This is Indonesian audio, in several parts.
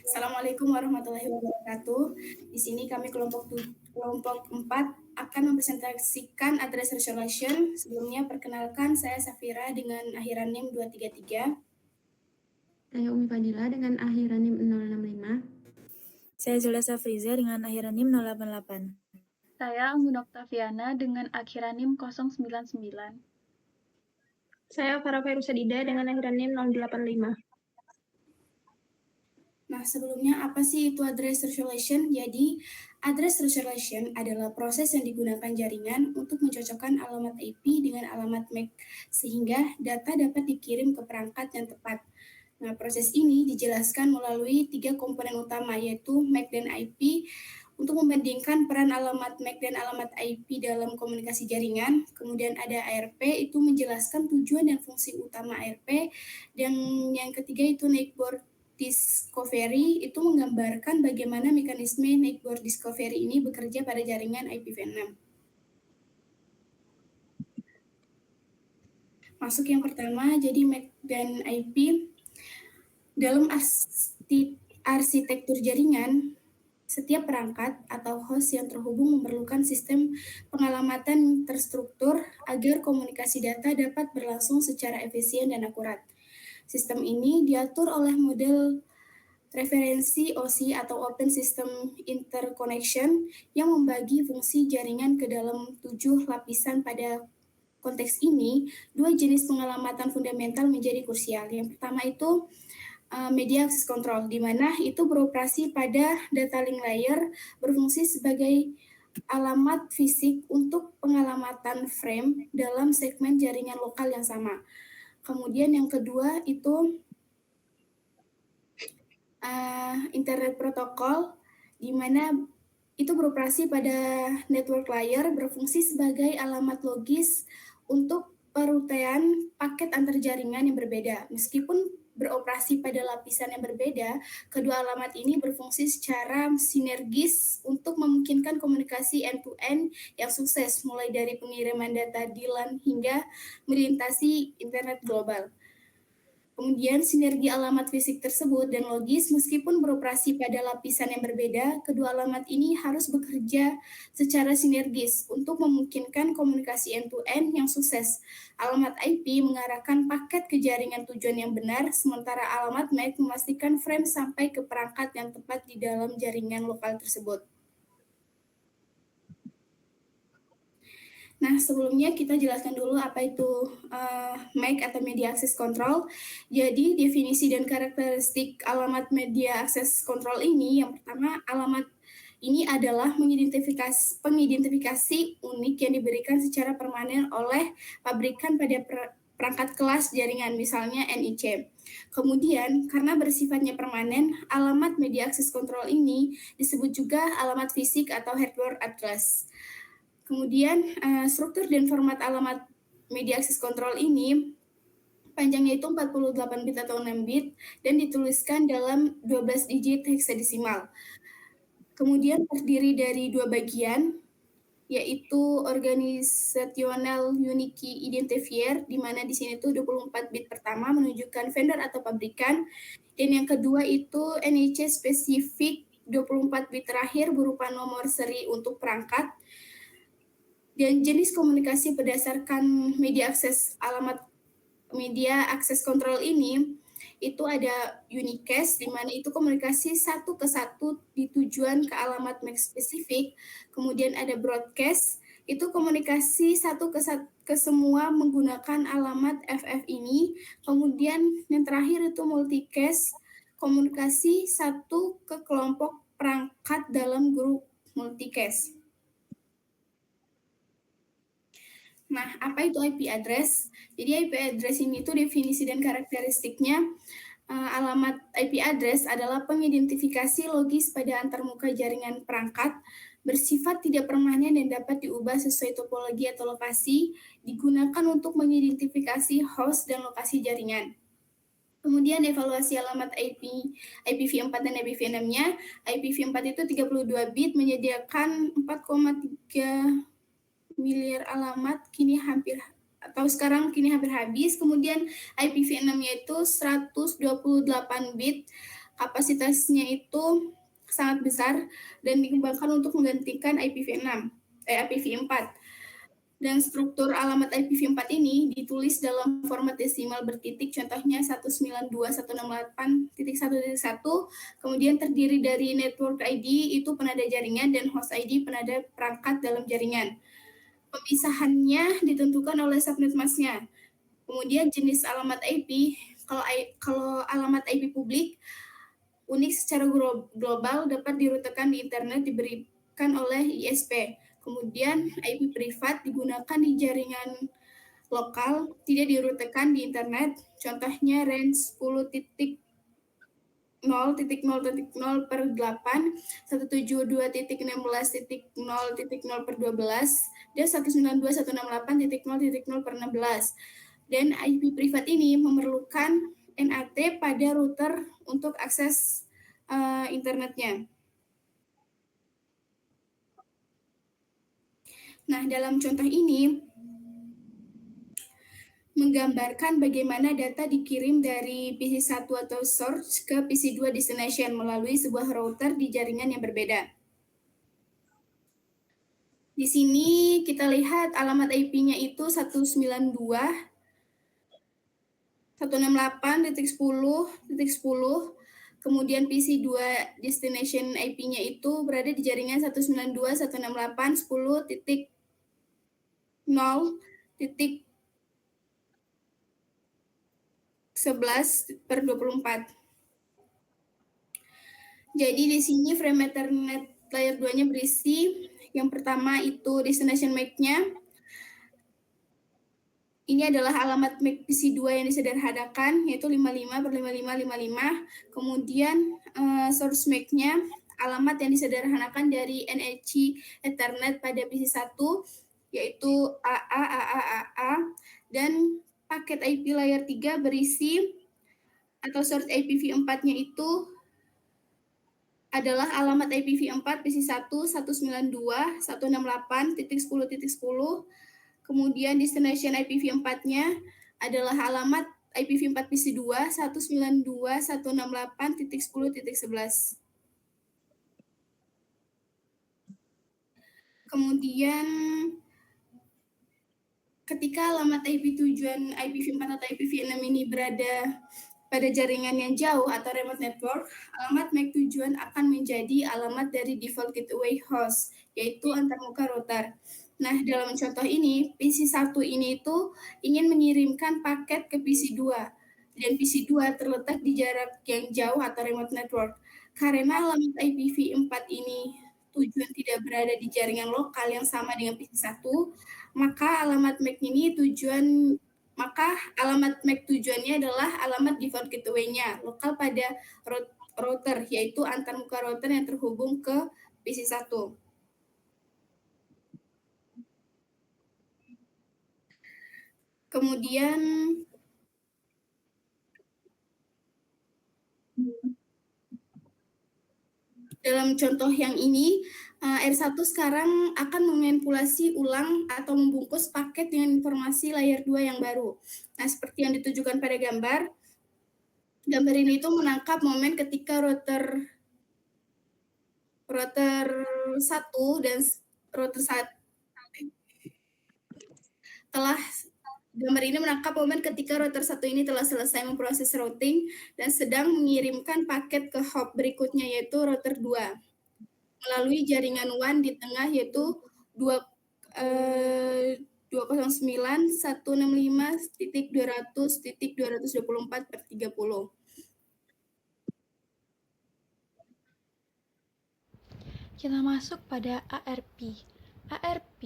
Assalamualaikum warahmatullahi wabarakatuh. Di sini kami kelompok 4 akan mempresentasikan address resolution. Sebelumnya perkenalkan saya Safira dengan akhiran NIM 233. Saya Umi Fadila dengan akhiran NIM 065. Saya Zula Safriza dengan akhiran NIM 088. Saya Anggun Oktaviana dengan akhiran NIM 099. Saya Farah Fairusadida dengan akhiran NIM 085. Nah, sebelumnya apa sih itu address resolution? Jadi, address resolution adalah proses yang digunakan jaringan untuk mencocokkan alamat IP dengan alamat MAC sehingga data dapat dikirim ke perangkat yang tepat. Nah, proses ini dijelaskan melalui 3 komponen utama yaitu MAC dan IP. Untuk membandingkan peran alamat MAC dan alamat IP dalam komunikasi jaringan, kemudian ada ARP, itu menjelaskan tujuan dan fungsi utama ARP, dan yang ketiga itu network discovery, itu menggambarkan bagaimana mekanisme network discovery ini bekerja pada jaringan IPv6. Masuk yang pertama, jadi MAC dan IP. Dalam arsitektur jaringan, setiap perangkat atau host yang terhubung memerlukan sistem pengalamatan terstruktur agar komunikasi data dapat berlangsung secara efisien dan akurat. Sistem ini diatur oleh model referensi OSI atau Open System Interconnection yang membagi fungsi jaringan ke dalam 7 lapisan. Pada konteks ini, 2 jenis pengalamatan fundamental menjadi krusial. Yang pertama itu media access control, di mana itu beroperasi pada data link layer, berfungsi sebagai alamat fisik untuk pengalamatan frame dalam segmen jaringan lokal yang sama. Kemudian yang kedua itu internet protokol, di mana itu beroperasi pada network layer, berfungsi sebagai alamat logis untuk perutaian paket antar jaringan yang berbeda. Meskipun beroperasi pada lapisan yang berbeda, kedua alamat ini berfungsi secara sinergis untuk memungkinkan komunikasi end-to-end yang sukses, mulai dari pengiriman data di LAN hingga melintasi internet global. Kemudian sinergi alamat fisik tersebut dan logis, meskipun beroperasi pada lapisan yang berbeda, kedua alamat ini harus bekerja secara sinergis untuk memungkinkan komunikasi end-to-end yang sukses. Alamat IP mengarahkan paket ke jaringan tujuan yang benar, sementara alamat MAC memastikan frame sampai ke perangkat yang tepat di dalam jaringan lokal tersebut. Nah, sebelumnya kita jelaskan dulu apa itu MAC atau Media Access Control. Jadi, definisi dan karakteristik alamat Media Access Control ini, yang pertama, alamat ini adalah pengidentifikasi unik yang diberikan secara permanen oleh pabrikan pada perangkat kelas jaringan, misalnya NIC. Kemudian, karena bersifatnya permanen, alamat Media Access Control ini disebut juga alamat fisik atau hardware address. Kemudian struktur dan format alamat media access control ini panjangnya itu 48 bit atau 6 bit dan dituliskan dalam 12 digit heksadesimal. Kemudian terdiri dari 2 bagian, yaitu Organizational Unique Identifier, di mana di sini tuh 24 bit pertama menunjukkan vendor atau pabrikan, dan yang kedua itu NIC spesifik 24 bit terakhir berupa nomor seri untuk perangkat. Dan jenis komunikasi berdasarkan media akses alamat media access control ini itu ada unicast, di mana itu komunikasi satu ke satu di tujuan ke alamat MAC spesifik. Kemudian ada broadcast, itu komunikasi satu ke semua menggunakan alamat FF ini. Kemudian yang terakhir itu multicast, komunikasi satu ke kelompok perangkat dalam grup multicast. Nah, apa itu IP address? Jadi IP address ini tuh definisi dan karakteristiknya, alamat IP address adalah pengidentifikasi logis pada antarmuka jaringan perangkat, bersifat tidak permanen dan dapat diubah sesuai topologi atau lokasi, digunakan untuk mengidentifikasi host dan lokasi jaringan. Kemudian evaluasi alamat IPv4 dan IPv6-nya. IPv4 itu 32 bit menyediakan 4,3 miliar alamat sekarang kini hampir habis. Kemudian IPv6 yaitu 128 bit kapasitasnya itu sangat besar dan dikembangkan untuk menggantikan IPv4. Dan struktur alamat IPv4 ini ditulis dalam format desimal bertitik, contohnya 192.168.1.1, kemudian terdiri dari network ID, itu penada jaringan, dan host ID, penada perangkat dalam jaringan. Pemisahannya ditentukan oleh subnet masknya. Kemudian jenis alamat IP, kalau alamat IP publik, unik secara global, dapat dirutekan di internet, diberikan oleh ISP. Kemudian IP privat digunakan di jaringan lokal, tidak dirutekan di internet, contohnya range 10.0.0.0/8, 172.16.0.0/12, dan 192.168.0.0/16. Dan IP privat ini memerlukan NAT pada router untuk akses internetnya. Nah, dalam contoh ini menggambarkan bagaimana data dikirim dari PC1 atau source ke PC2 destination melalui sebuah router di jaringan yang berbeda. Di sini kita lihat alamat IP-nya itu 192.168.10.10, kemudian PC2 destination IP-nya itu berada di jaringan 192.168.10.11/24. Jadi di sini frame Ethernet layer 2-nya berisi, yang pertama itu destination MAC-nya. Ini adalah alamat MAC PC2 yang disederhanakan, yaitu 55/5555. Kemudian source MAC-nya, alamat yang disederhanakan dari NIC Ethernet pada PC1, yaitu AA. Dan paket IP layer 3 berisi, atau source IPv4-nya itu adalah alamat IPv4 PC1 192.168.10.10. Kemudian destination IPv4-nya adalah alamat IPv4 PC2 192.168.10.11. Kemudian ketika alamat IP tujuan IPv4 atau IPv6 ini berada pada jaringan yang jauh atau remote network, alamat MAC tujuan akan menjadi alamat dari default gateway host, yaitu antarmuka router. Nah, dalam contoh ini, PC1 ini itu ingin mengirimkan paket ke PC2, dan PC2 terletak di jarak yang jauh atau remote network. Karena alamat IPv4 ini tujuan tidak berada di jaringan lokal yang sama dengan PC1, maka alamat MAC tujuannya adalah alamat default gateway-nya lokal pada router, yaitu antarmuka router yang terhubung ke PC1. Kemudian dalam contoh yang ini, R1 sekarang akan memanipulasi ulang atau membungkus paket dengan informasi layer 2 yang baru. Nah, seperti yang ditujukan pada gambar ini itu menangkap momen ketika router 1 dan router 1 gambar ini menangkap momen ketika router 1 ini telah selesai memproses routing dan sedang mengirimkan paket ke hop berikutnya, yaitu router 2, melalui jaringan WAN di tengah, yaitu 209.165.200.224/30. Kita masuk pada ARP. ARP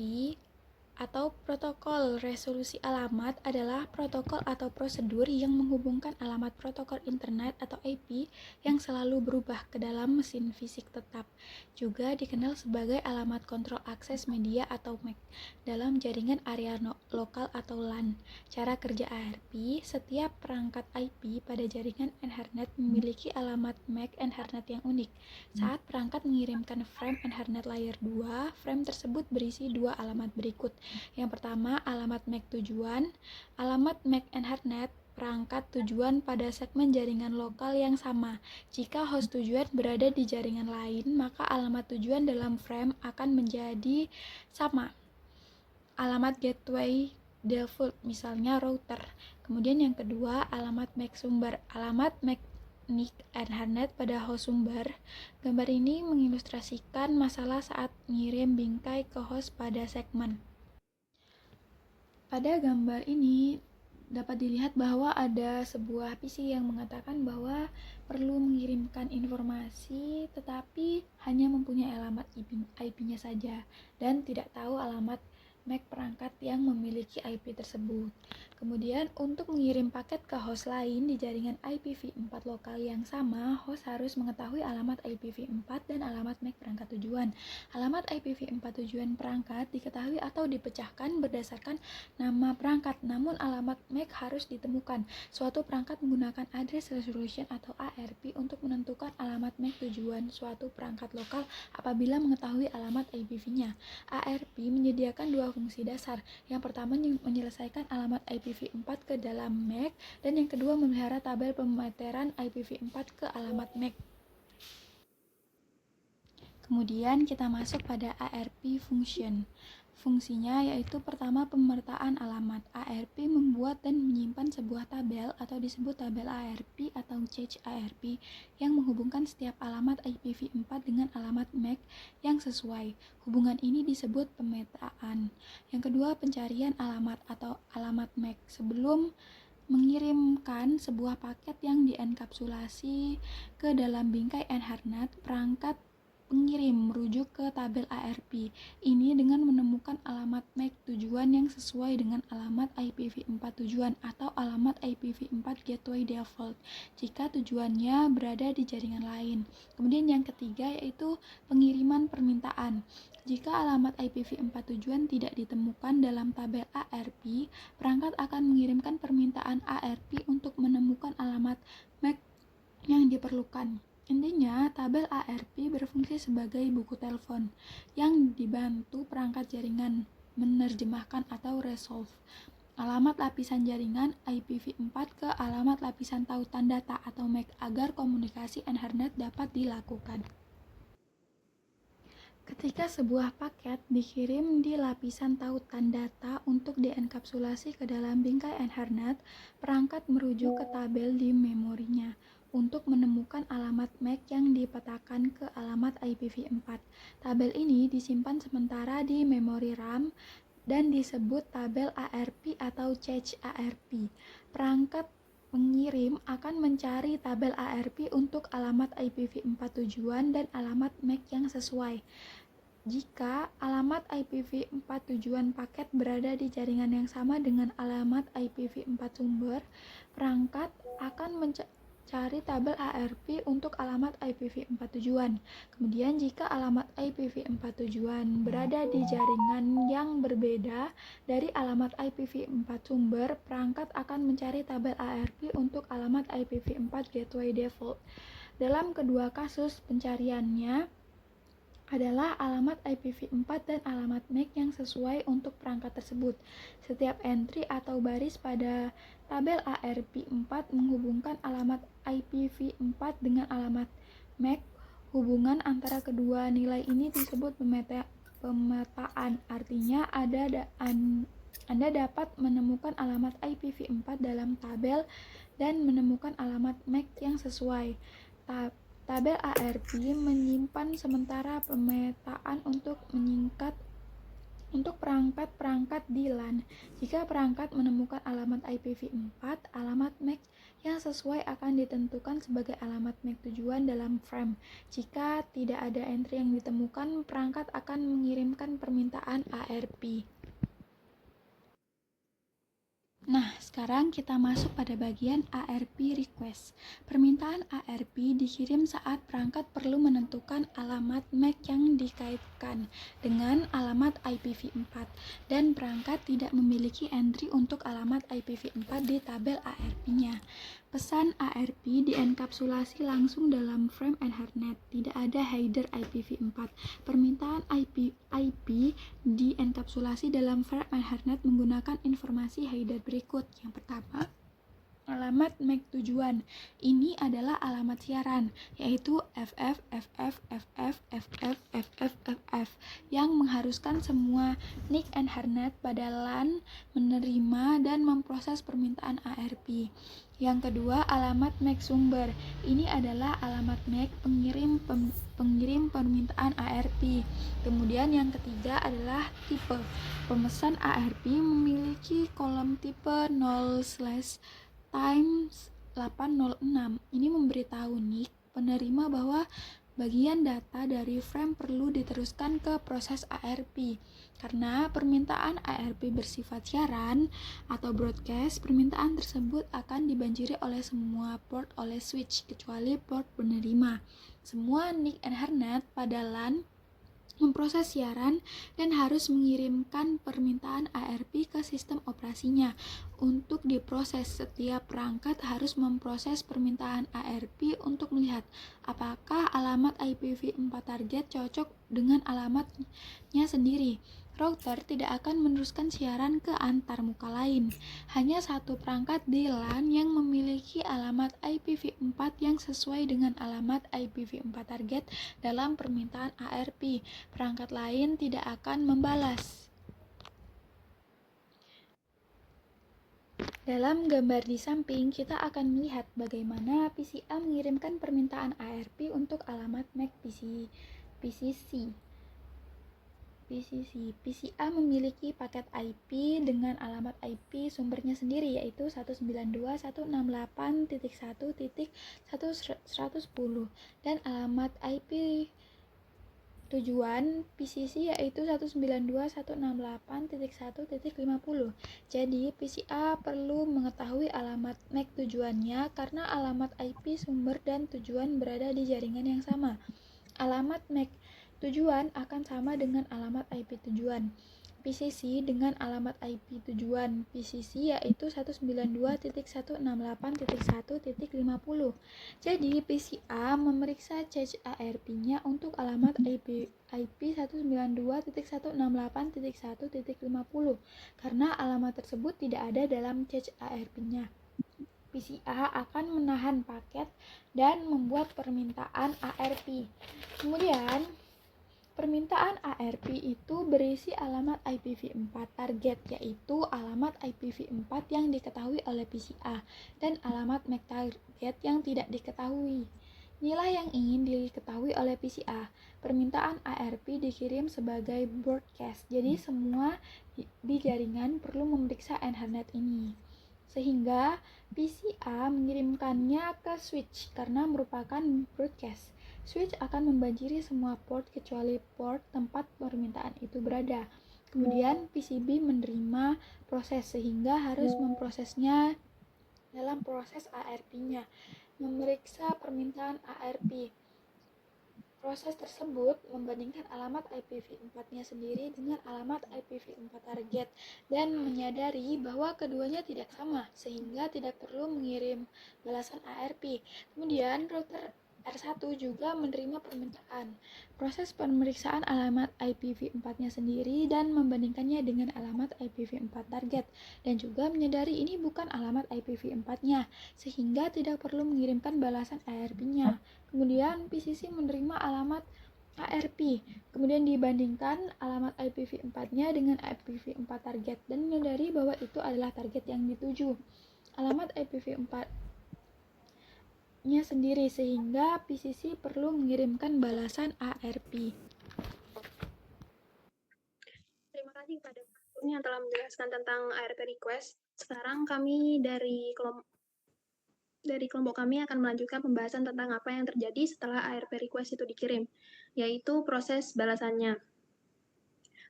atau protokol resolusi alamat adalah protokol atau prosedur yang menghubungkan alamat protokol internet atau IP yang selalu berubah ke dalam mesin fisik tetap. Juga dikenal sebagai alamat kontrol akses media atau MAC dalam jaringan area lokal atau LAN. Cara kerja ARP, setiap perangkat IP pada jaringan Ethernet memiliki alamat MAC Ethernet yang unik. Saat perangkat mengirimkan frame Ethernet layer 2, frame tersebut berisi dua alamat berikut. Yang pertama, alamat MAC tujuan. Alamat MAC Ethernet perangkat tujuan pada segmen jaringan lokal yang sama. Jika host tujuan berada di jaringan lain, maka alamat tujuan dalam frame akan menjadi sama. Alamat gateway default, misalnya router. Kemudian yang kedua, alamat MAC sumber. Alamat MAC NIC Ethernet pada host sumber. Gambar ini mengilustrasikan masalah saat mengirim bingkai ke host pada segmen. Pada gambar ini dapat dilihat bahwa ada sebuah PC yang mengatakan bahwa perlu mengirimkan informasi tetapi hanya mempunyai alamat IP-nya saja dan tidak tahu alamat MAC perangkat yang memiliki IP tersebut. Kemudian untuk mengirim paket ke host lain di jaringan IPv4 lokal yang sama, host harus mengetahui alamat IPv4 dan alamat MAC perangkat tujuan. Alamat IPv4 tujuan perangkat diketahui atau dipecahkan berdasarkan nama perangkat, namun alamat MAC harus ditemukan. Suatu perangkat menggunakan address resolution atau ARP untuk menentukan alamat MAC tujuan suatu perangkat lokal apabila mengetahui alamat IPv-nya. ARP menyediakan dua fungsi dasar. Yang pertama menyelesaikan alamat IPv4 ke dalam MAC dan yang kedua memelihara tabel pemeteran IPv4 ke alamat MAC. Kemudian kita masuk pada ARP function. Fungsinya yaitu pertama pemetaan alamat. ARP membuat dan menyimpan sebuah tabel atau disebut tabel ARP atau cache ARP yang menghubungkan setiap alamat IPv4 dengan alamat MAC yang sesuai. Hubungan ini disebut pemetaan. Yang kedua, pencarian alamat atau alamat MAC. Sebelum mengirimkan sebuah paket yang dienkapsulasi ke dalam bingkai Ethernet, perangkat pengirim merujuk ke tabel ARP ini dengan menemukan alamat MAC tujuan yang sesuai dengan alamat IPv4 tujuan atau alamat IPv4 gateway default jika tujuannya berada di jaringan lain. Kemudian yang ketiga yaitu pengiriman permintaan. Jika alamat IPv4 tujuan tidak ditemukan dalam tabel ARP, perangkat akan mengirimkan permintaan ARP untuk menemukan alamat MAC yang diperlukan. Intinya, tabel ARP berfungsi sebagai buku telepon yang dibantu perangkat jaringan menerjemahkan atau resolve alamat lapisan jaringan IPv4 ke alamat lapisan tautan data atau MAC agar komunikasi Ethernet dapat dilakukan. Ketika sebuah paket dikirim di lapisan tautan data untuk dienkapsulasi ke dalam bingkai Ethernet, perangkat merujuk ke tabel di memorinya untuk menemukan alamat MAC yang dipetakan ke alamat IPv4. Tabel ini disimpan sementara di memori RAM dan disebut tabel ARP atau cache ARP. Perangkat pengirim akan mencari tabel ARP untuk alamat IPv4 tujuan dan alamat MAC yang sesuai. Jika alamat IPv4 tujuan paket berada di jaringan yang sama dengan alamat IPv4 sumber, perangkat akan mencari tabel ARP untuk alamat IPv4 tujuan. Kemudian jika alamat IPv4 tujuan berada di jaringan yang berbeda dari alamat IPv4 sumber, perangkat akan mencari tabel ARP untuk alamat IPv4 gateway default. Dalam kedua kasus, pencariannya adalah alamat IPv4 dan alamat MAC yang sesuai untuk perangkat tersebut. Setiap entry atau baris pada tabel ARP4 menghubungkan alamat IPv4 dengan alamat MAC. Hubungan antara kedua nilai ini disebut pemetaan. Artinya Anda dapat menemukan alamat IPv4 dalam tabel dan menemukan alamat MAC yang sesuai. Tabel ARP menyimpan sementara pemetaan untuk menyingkat untuk perangkat-perangkat di LAN. Jika perangkat menemukan alamat IPv4, alamat MAC yang sesuai akan ditentukan sebagai alamat MAC tujuan dalam frame. Jika tidak ada entry yang ditemukan, perangkat akan mengirimkan permintaan ARP. Nah, sekarang kita masuk pada bagian ARP request. Permintaan ARP dikirim saat perangkat perlu menentukan alamat MAC yang dikaitkan dengan alamat IPv4 dan perangkat tidak memiliki entry untuk alamat IPv4 di tabel ARP-nya. Pesan ARP dienkapsulasi langsung dalam frame Ethernet, tidak ada header IPv4. Permintaan IP dienkapsulasi dalam frame Ethernet menggunakan informasi header berikut. Yang pertama alamat MAC tujuan. Ini adalah alamat siaran, yaitu FF, FF, FF, FF, FF, FF, yang mengharuskan semua NIC and HARNET pada LAN menerima dan memproses permintaan ARP. Yang kedua, alamat MAC sumber. Ini adalah alamat MAC pengirim permintaan ARP. Kemudian yang ketiga adalah tipe. Pemesan ARP memiliki kolom tipe 0/times806. Ini memberitahu NIC penerima bahwa bagian data dari frame perlu diteruskan ke proses ARP. Karena permintaan ARP bersifat siaran atau broadcast, permintaan tersebut akan dibanjiri oleh semua port oleh switch, kecuali port penerima. Semua NIC and HARNET pada LAN memproses siaran dan harus mengirimkan permintaan ARP ke sistem operasinya. Untuk diproses, setiap perangkat harus memproses permintaan ARP untuk melihat apakah alamat IPv4 target cocok dengan alamatnya sendiri. Router tidak akan meneruskan siaran ke antar muka lain. Hanya satu perangkat di LAN yang memiliki alamat IPv4 yang sesuai dengan alamat IPv4 target dalam permintaan ARP. Perangkat lain tidak akan membalas. Dalam gambar di samping, kita akan melihat bagaimana PCA mengirimkan permintaan ARP untuk alamat MAC PCC. PCA memiliki paket IP dengan alamat IP sumbernya sendiri, yaitu 192.168.1.110 dan alamat IP tujuan PCC yaitu 192.168.1.50. Jadi PCA perlu mengetahui alamat MAC tujuannya karena alamat IP sumber dan tujuan berada di jaringan yang sama. Alamat MAC tujuan akan sama dengan alamat IP tujuan PCC dengan alamat IP tujuan PCC yaitu 192.168.1.50. Jadi PCA memeriksa cache ARP-nya untuk alamat IP 192.168.1.50 karena alamat tersebut tidak ada dalam cache ARP-nya. PCA akan menahan paket dan membuat permintaan ARP. Kemudian permintaan ARP itu berisi alamat IPv4 target, yaitu alamat IPv4 yang diketahui oleh PCA, dan alamat MAC target yang tidak diketahui. Inilah yang ingin diketahui oleh PCA. Permintaan ARP dikirim sebagai broadcast, jadi semua di jaringan perlu memeriksa Ethernet ini. Sehingga PCA mengirimkannya ke switch karena merupakan broadcast. Switch akan membanjiri semua port kecuali port tempat permintaan itu berada. Kemudian PCB menerima proses sehingga harus memprosesnya dalam proses ARP-nya, memeriksa permintaan ARP. Proses tersebut membandingkan alamat IPv4-nya sendiri dengan alamat IPv4 target dan menyadari bahwa keduanya tidak sama sehingga tidak perlu mengirim balasan ARP. Kemudian router R1 juga menerima permintaan. Proses pemeriksaan alamat IPv4-nya sendiri dan membandingkannya dengan alamat IPv4 target dan juga menyadari ini bukan alamat IPv4-nya sehingga tidak perlu mengirimkan balasan ARP-nya. Kemudian PCC menerima alamat ARP, kemudian dibandingkan alamat IPv4-nya dengan IPv4 target dan menyadari bahwa itu adalah target yang dituju. Alamat IPv4-nya sendiri sehingga PCC perlu mengirimkan balasan ARP. Terima kasih kepada Pak yang telah menjelaskan tentang ARP request. Sekarang kami dari kelompok kami akan melanjutkan pembahasan tentang apa yang terjadi setelah ARP request itu dikirim, yaitu proses balasannya.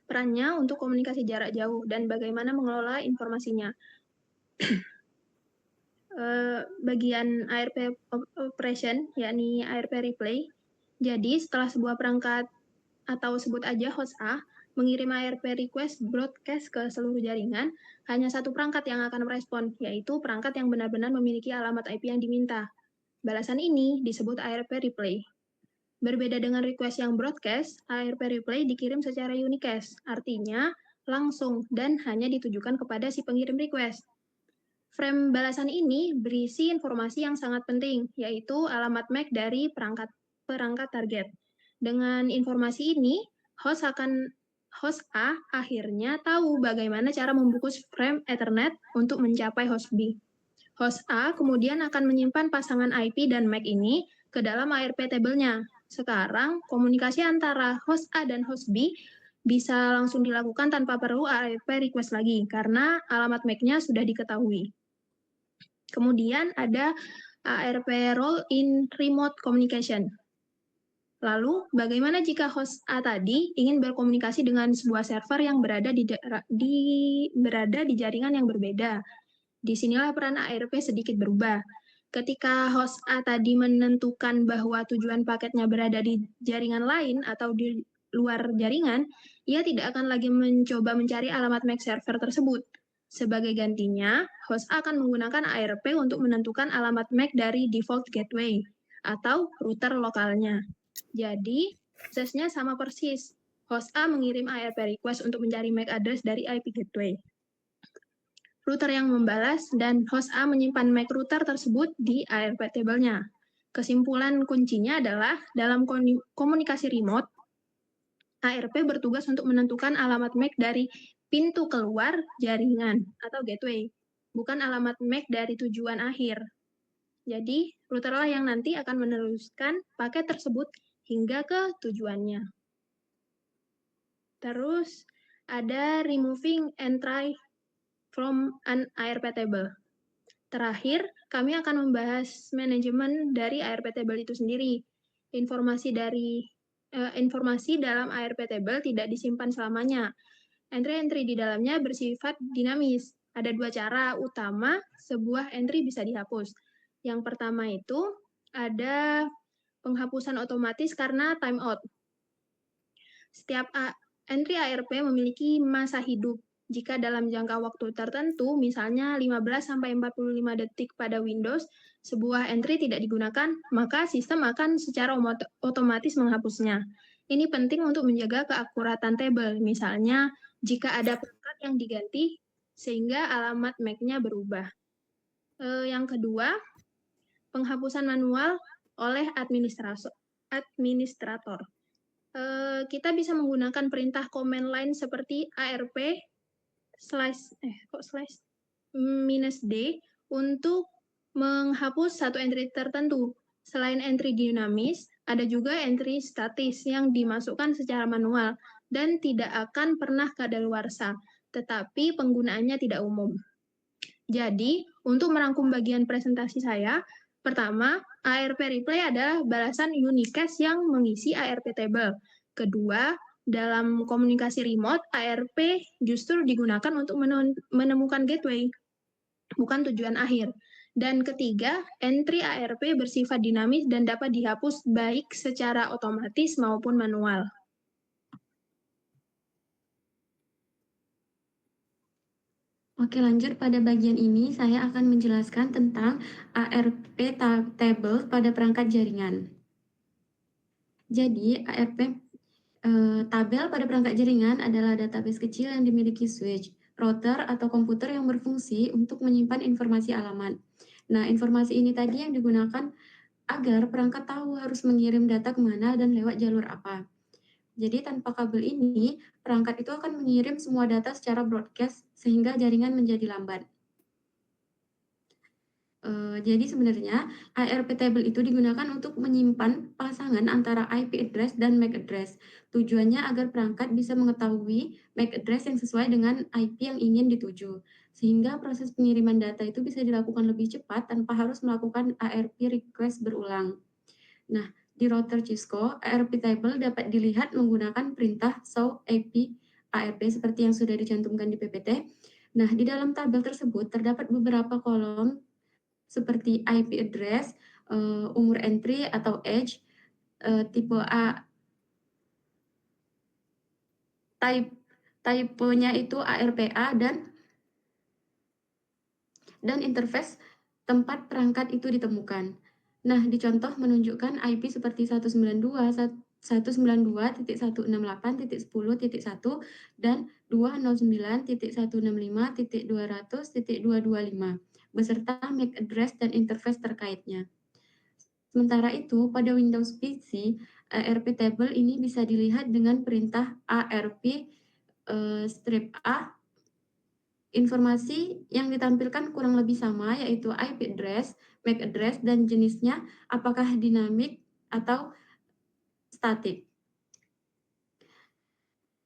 Perannya untuk komunikasi jarak jauh dan bagaimana mengelola informasinya. Bagian ARP operation, yakni ARP replay. Jadi setelah sebuah perangkat atau sebut aja host A mengirim ARP request broadcast ke seluruh jaringan, hanya satu perangkat yang akan merespon, yaitu perangkat yang benar-benar memiliki alamat IP yang diminta. Balasan ini disebut ARP replay. Berbeda dengan request yang broadcast, ARP replay dikirim secara unicast, artinya langsung dan hanya ditujukan kepada si pengirim request. Frame balasan ini berisi informasi yang sangat penting, yaitu alamat MAC dari perangkat target. Dengan informasi ini, host A akhirnya tahu bagaimana cara membungkus frame Ethernet untuk mencapai host B. Host A kemudian akan menyimpan pasangan IP dan MAC ini ke dalam ARP table-nya. Sekarang, komunikasi antara host A dan host B bisa langsung dilakukan tanpa perlu ARP request lagi, karena alamat MAC-nya sudah diketahui. Kemudian ada ARP role in remote communication. Lalu, bagaimana jika host A tadi ingin berkomunikasi dengan sebuah server yang berada di jaringan yang berbeda? Disinilah peran ARP sedikit berubah. Ketika host A tadi menentukan bahwa tujuan paketnya berada di jaringan lain atau di luar jaringan, ia tidak akan lagi mencoba mencari alamat MAC server tersebut. Sebagai gantinya, host A akan menggunakan ARP untuk menentukan alamat MAC dari default gateway atau router lokalnya. Jadi, prosesnya sama persis. Host A mengirim ARP request untuk mencari MAC address dari IP gateway. Router yang membalas dan host A menyimpan MAC router tersebut di ARP table-nya. Kesimpulan kuncinya adalah dalam komunikasi remote, ARP bertugas untuk menentukan alamat MAC dari pintu keluar jaringan atau gateway, bukan alamat MAC dari tujuan akhir. Jadi, routerlah yang nanti akan meneruskan paket tersebut hingga ke tujuannya. Terus, ada removing entry from an ARP table. Terakhir, kami akan membahas manajemen dari ARP table itu sendiri. Informasi dalam ARP table tidak disimpan selamanya. Entry-entry di dalamnya bersifat dinamis. Ada dua cara utama sebuah entry bisa dihapus. Yang pertama itu ada penghapusan otomatis karena timeout. Setiap entry ARP memiliki masa hidup. Jika dalam jangka waktu tertentu, misalnya 15-45 detik pada Windows, sebuah entry tidak digunakan, maka sistem akan secara otomatis menghapusnya. Ini penting untuk menjaga keakuratan table. Misalnya, jika ada perangkat yang diganti, sehingga alamat MAC-nya berubah. Yang kedua, penghapusan manual oleh administrator. Kita bisa menggunakan perintah command line seperti ARP -d untuk menghapus satu entry tertentu. Selain entry dinamis, ada juga entry statis yang dimasukkan secara manual dan tidak akan pernah kadaluarsa, tetapi penggunaannya tidak umum. Jadi, untuk merangkum bagian presentasi saya, pertama, ARP replay adalah balasan unicast yang mengisi ARP table. Kedua, dalam komunikasi remote, ARP justru digunakan untuk menemukan gateway, bukan tujuan akhir. Dan ketiga, entry ARP bersifat dinamis dan dapat dihapus baik secara otomatis maupun manual. Oke, lanjut pada bagian ini saya akan menjelaskan tentang ARP table pada perangkat jaringan. Jadi, ARP tabel pada perangkat jaringan adalah database kecil yang dimiliki switch, router, atau komputer yang berfungsi untuk menyimpan informasi alamat. Nah, informasi ini tadi yang digunakan agar perangkat tahu harus mengirim data kemana dan lewat jalur apa. Jadi tanpa kabel ini, perangkat itu akan mengirim semua data secara broadcast sehingga jaringan menjadi lambat. Jadi sebenarnya ARP table itu digunakan untuk menyimpan pasangan antara IP address dan MAC address. Tujuannya agar perangkat bisa mengetahui MAC address yang sesuai dengan IP yang ingin dituju. Sehingga proses pengiriman data itu bisa dilakukan lebih cepat tanpa harus melakukan ARP request berulang. Nah, di router Cisco, ARP table dapat dilihat menggunakan perintah show IP ARP seperti yang sudah dicantumkan di PPT. Nah, di dalam tabel tersebut terdapat beberapa kolom seperti IP address, umur entry atau age, tipe A, typenya itu ARPA, dan interface tempat perangkat itu ditemukan. Nah, di contoh menunjukkan IP seperti 192.168.10.1 dan 209.165.200.225. beserta MAC address dan interface terkaitnya. Sementara itu, pada Windows PC, ARP table ini bisa dilihat dengan perintah ARP -A. Informasi yang ditampilkan kurang lebih sama, yaitu IP address, MAC address, dan jenisnya apakah dinamik atau statik.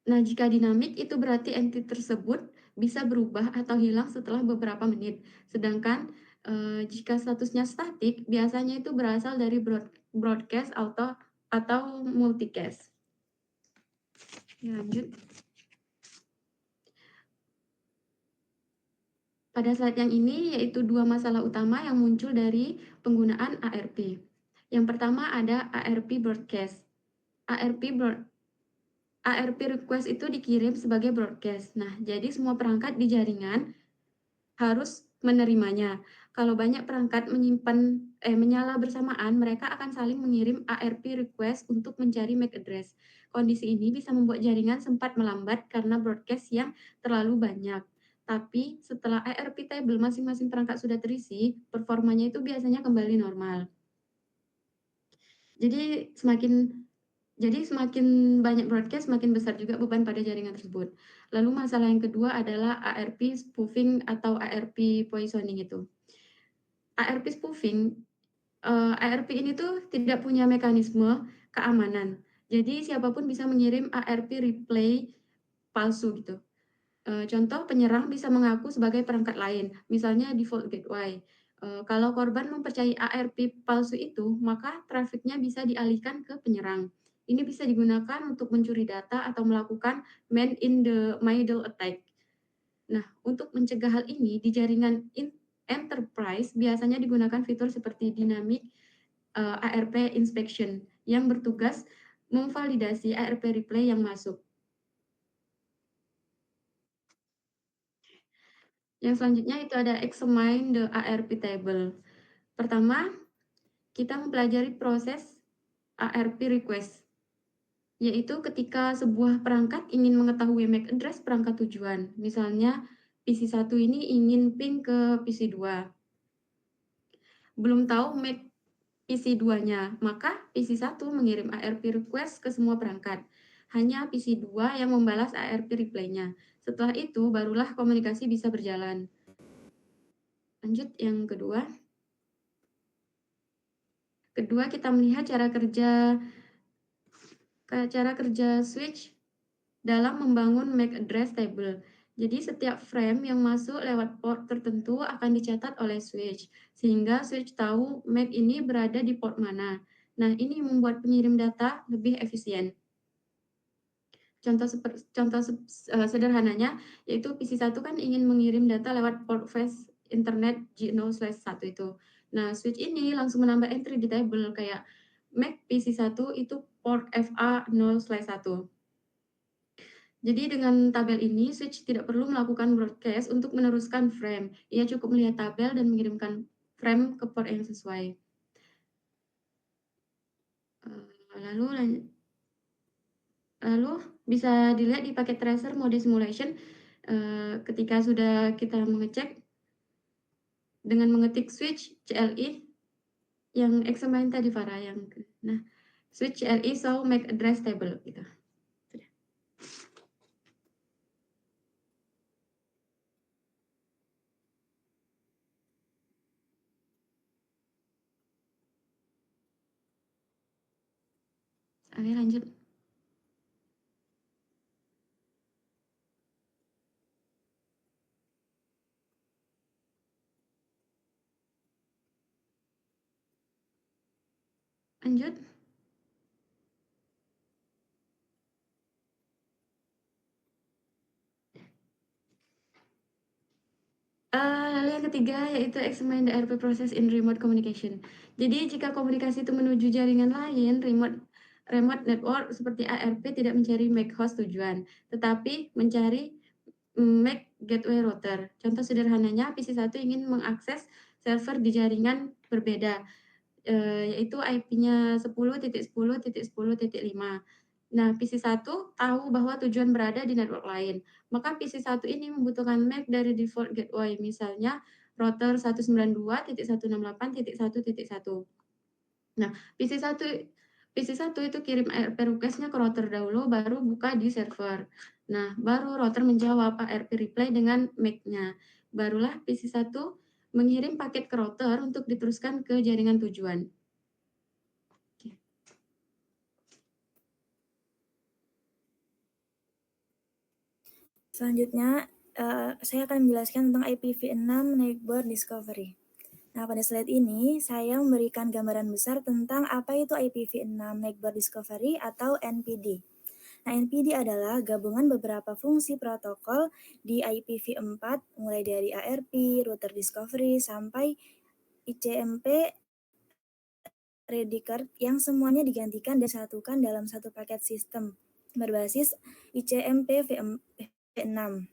Nah, jika dinamik itu berarti entity tersebut bisa berubah atau hilang setelah beberapa menit. Sedangkan jika statusnya statik, biasanya itu berasal dari broadcast atau multicast. Ya, lanjut. Pada slide yang ini yaitu dua masalah utama yang muncul dari penggunaan ARP. Yang pertama ada ARP broadcast. ARP request itu dikirim sebagai broadcast. Nah, jadi semua perangkat di jaringan harus menerimanya. Kalau banyak perangkat menyala bersamaan, mereka akan saling mengirim ARP request untuk mencari MAC address. Kondisi ini bisa membuat jaringan sempat melambat karena broadcast yang terlalu banyak. Tapi setelah ARP table masing-masing perangkat sudah terisi, performanya itu biasanya kembali normal. Jadi semakin banyak broadcast, semakin besar juga beban pada jaringan tersebut. Lalu masalah yang kedua adalah ARP spoofing atau ARP poisoning itu. ARP spoofing, ARP ini tuh tidak punya mekanisme keamanan. Jadi siapapun bisa mengirim ARP replay palsu gitu. Contoh, penyerang bisa mengaku sebagai perangkat lain, misalnya default gateway. Kalau korban mempercayai ARP palsu itu, maka trafiknya bisa dialihkan ke penyerang. Ini bisa digunakan untuk mencuri data atau melakukan man in the middle attack. Nah, untuk mencegah hal ini, di jaringan enterprise biasanya digunakan fitur seperti dynamic ARP inspection yang bertugas memvalidasi ARP replay yang masuk. Yang selanjutnya itu ada examine the ARP table. Pertama, kita mempelajari proses ARP request, yaitu ketika sebuah perangkat ingin mengetahui MAC address perangkat tujuan. Misalnya, PC1 ini ingin ping ke PC2. Belum tahu MAC PC2-nya, maka PC1 mengirim ARP request ke semua perangkat. Hanya PC2 yang membalas ARP reply-nya. Setelah itu, barulah komunikasi bisa berjalan. Lanjut yang kedua. Kedua, kita melihat cara kerja switch dalam membangun MAC address table. Jadi setiap frame yang masuk lewat port tertentu akan dicatat oleh switch, sehingga switch tahu MAC ini berada di port mana. Nah, ini membuat pengirim data lebih efisien. Contoh sederhananya, yaitu PC1 kan ingin mengirim data lewat port face internet G0/1 itu. Nah, switch ini langsung menambah entry di table kayak MAC PC1 itu port FA0/1. Jadi dengan tabel ini, switch tidak perlu melakukan broadcast untuk meneruskan frame. Ia cukup melihat tabel dan mengirimkan frame ke port yang sesuai. Lalu bisa dilihat di paket tracer mode simulation ketika sudah kita mengecek dengan mengetik switch CLI yang examine tadi Farah yang switch CLI show MAC address table gitu. Oke, lanjut. Lanjut. Lalu yang ketiga yaitu examine the ARP process in remote communication. Jadi jika komunikasi itu menuju jaringan lain, remote network seperti ARP tidak mencari MAC host tujuan, tetapi mencari MAC gateway router. Contoh sederhananya, PC1 ingin mengakses server di jaringan berbeda, yaitu IP-nya 10.10.10.5. Nah, PC1 tahu bahwa tujuan berada di network lain. Maka PC1 ini membutuhkan MAC dari default gateway, misalnya router 192.168.1.1. Nah, PC1 itu kirim ARP request-nya ke router dahulu, baru buka di server. Nah, baru router menjawab ARP reply dengan MAC-nya. Barulah PC1 mengirim paket ke router untuk diteruskan ke jaringan tujuan. Selanjutnya, saya akan menjelaskan tentang IPv6 Neighbor Discovery. Nah, pada slide ini saya memberikan gambaran besar tentang apa itu IPv6 Neighbor Discovery atau NPD. Nah, NPD adalah gabungan beberapa fungsi protokol di IPv4 mulai dari ARP, router discovery, sampai ICMP Redcard yang semuanya digantikan dan disatukan dalam satu paket sistem berbasis ICMP v6.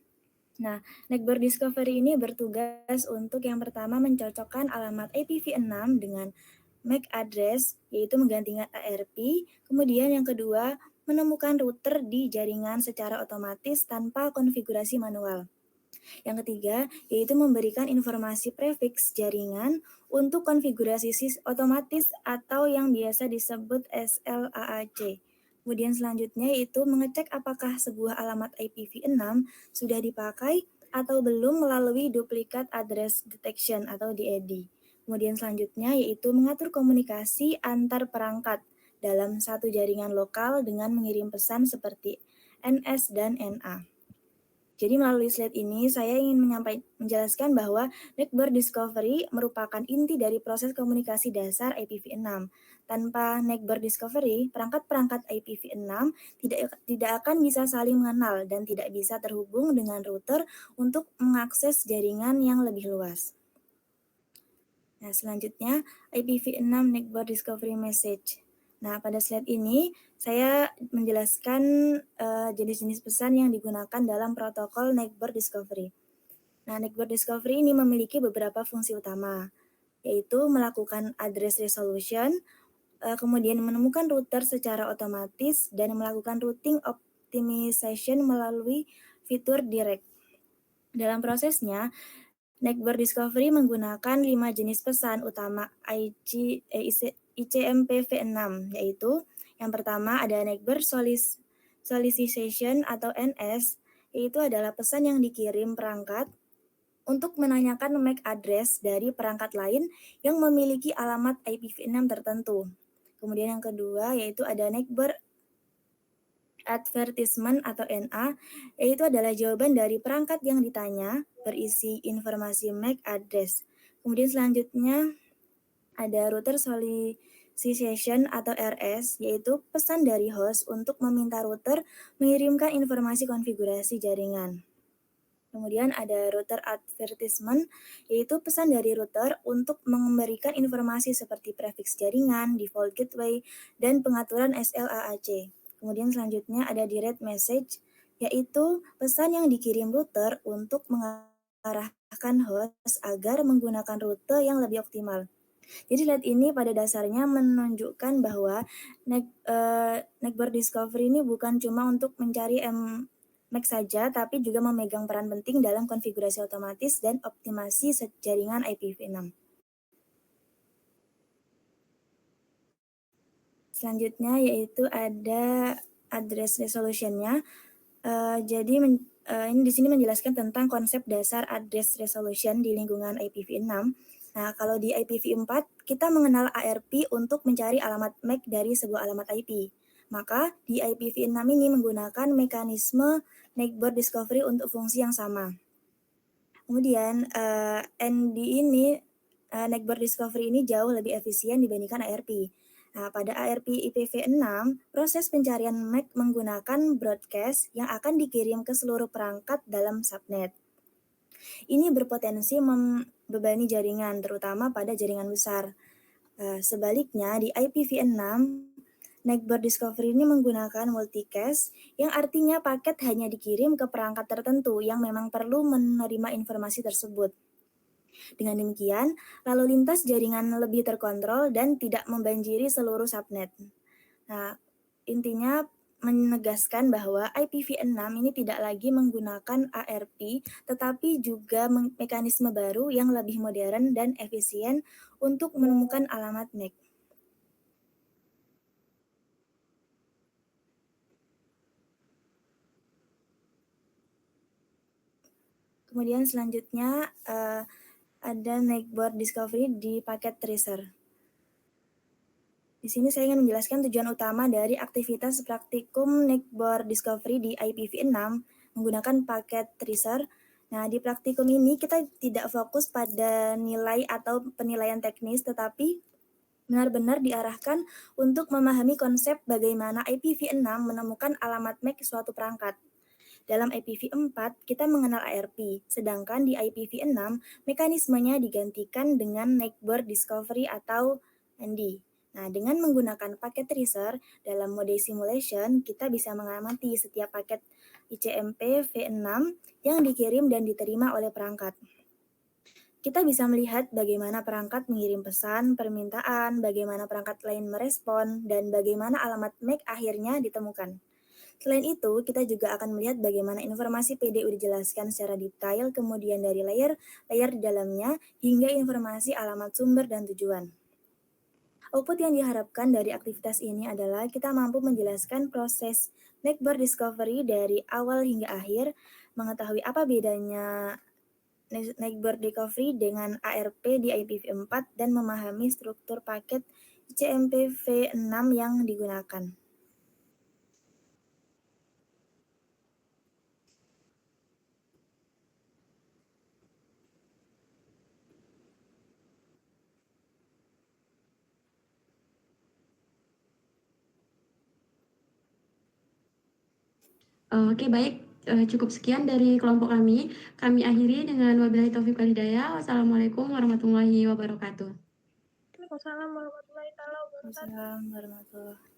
Nah, Neighbor Discovery ini bertugas untuk yang pertama mencocokkan alamat IPv6 dengan MAC address, yaitu menggantikan ARP. Kemudian yang kedua, menemukan router di jaringan secara otomatis tanpa konfigurasi manual. Yang ketiga, yaitu memberikan informasi prefix jaringan untuk konfigurasi otomatis atau yang biasa disebut SLAAC. Kemudian selanjutnya yaitu mengecek apakah sebuah alamat IPv6 sudah dipakai atau belum melalui duplicate address detection atau DAD. Kemudian selanjutnya yaitu mengatur komunikasi antar perangkat dalam satu jaringan lokal dengan mengirim pesan seperti NS dan NA. Jadi melalui slide ini saya ingin menjelaskan bahwa Neighbor Discovery merupakan inti dari proses komunikasi dasar IPv6. Tanpa Neighbor Discovery, perangkat-perangkat IPv6 tidak akan bisa saling mengenal dan tidak bisa terhubung dengan router untuk mengakses jaringan yang lebih luas. Nah, selanjutnya IPv6 Neighbor Discovery Message. Nah, pada slide ini saya menjelaskan jenis-jenis pesan yang digunakan dalam protokol Neighbor Discovery. Nah, Neighbor Discovery ini memiliki beberapa fungsi utama, yaitu melakukan address resolution, kemudian menemukan router secara otomatis, dan melakukan routing optimization melalui fitur direct. Dalam prosesnya, Neighbor Discovery menggunakan 5 jenis pesan utama ICMP v6, yaitu yang pertama ada Neighbor Solicitation atau NS, yaitu adalah pesan yang dikirim perangkat untuk menanyakan MAC address dari perangkat lain yang memiliki alamat IPv6 tertentu. Kemudian yang kedua yaitu ada Neighbor Advertisement atau NA, yaitu adalah jawaban dari perangkat yang ditanya berisi informasi MAC address. Kemudian selanjutnya ada Router Solicitation atau RS, yaitu pesan dari host untuk meminta router mengirimkan informasi konfigurasi jaringan. Kemudian ada Router Advertisement, yaitu pesan dari router untuk memberikan informasi seperti prefix jaringan, default gateway, dan pengaturan SLAAC. Kemudian selanjutnya ada Direct Message, yaitu pesan yang dikirim router untuk mengarahkan host agar menggunakan rute yang lebih optimal. Jadi slide ini pada dasarnya menunjukkan bahwa Neighbor Discovery ini bukan cuma untuk mencari MAC saja, tapi juga memegang peran penting dalam konfigurasi otomatis dan optimasi jaringan IPv6. Selanjutnya yaitu ada address resolution-nya. Jadi ini di sini menjelaskan tentang konsep dasar address resolution di lingkungan IPv6. Nah, kalau di IPv4 kita mengenal ARP untuk mencari alamat MAC dari sebuah alamat IP. Maka di IPv6 ini menggunakan mekanisme Neighbor Discovery untuk fungsi yang sama. Kemudian ND ini Neighbor Discovery ini jauh lebih efisien dibandingkan ARP. Nah, pada ARP IPv6, proses pencarian MAC menggunakan broadcast yang akan dikirim ke seluruh perangkat dalam subnet. Ini berpotensi membebani jaringan, terutama pada jaringan besar. Sebaliknya, di IPv6, Neighbor Discovery ini menggunakan multicast, yang artinya paket hanya dikirim ke perangkat tertentu yang memang perlu menerima informasi tersebut. Dengan demikian, lalu lintas jaringan lebih terkontrol dan tidak membanjiri seluruh subnet. Nah, intinya menegaskan bahwa IPv6 ini tidak lagi menggunakan ARP, tetapi juga mekanisme baru yang lebih modern dan efisien untuk menemukan alamat MAC. Kemudian selanjutnya ada Neckboard Discovery di paket tracer. Di sini saya ingin menjelaskan tujuan utama dari aktivitas praktikum Neckboard Discovery di IPv6 menggunakan paket tracer. Nah, di praktikum ini kita tidak fokus pada nilai atau penilaian teknis, tetapi benar-benar diarahkan untuk memahami konsep bagaimana IPv6 menemukan alamat MAC suatu perangkat. Dalam IPv4, kita mengenal ARP, sedangkan di IPv6, mekanismenya digantikan dengan Neckboard Discovery atau ND. Nah, dengan menggunakan paket tracer dalam mode simulation, kita bisa mengamati setiap paket ICMP v6 yang dikirim dan diterima oleh perangkat. Kita bisa melihat bagaimana perangkat mengirim pesan, permintaan, bagaimana perangkat lain merespon, dan bagaimana alamat MAC akhirnya ditemukan. Selain itu, kita juga akan melihat bagaimana informasi PDU dijelaskan secara detail, kemudian dari layer di dalamnya, hingga informasi alamat sumber dan tujuan. Output yang diharapkan dari aktivitas ini adalah kita mampu menjelaskan proses Neckboard Discovery dari awal hingga akhir, mengetahui apa bedanya Neckboard Discovery dengan ARP di IPv4, dan memahami struktur paket ICMP v6 yang digunakan. Oke, baik. Cukup sekian dari kelompok kami. Kami akhiri dengan wabillahi taufiq wal hidayah. Wassalamualaikum warahmatullahi wabarakatuh. Waalaikumsalam warahmatullahi wabarakatuh. Assalamualaikum warahmatullahi wabarakatuh.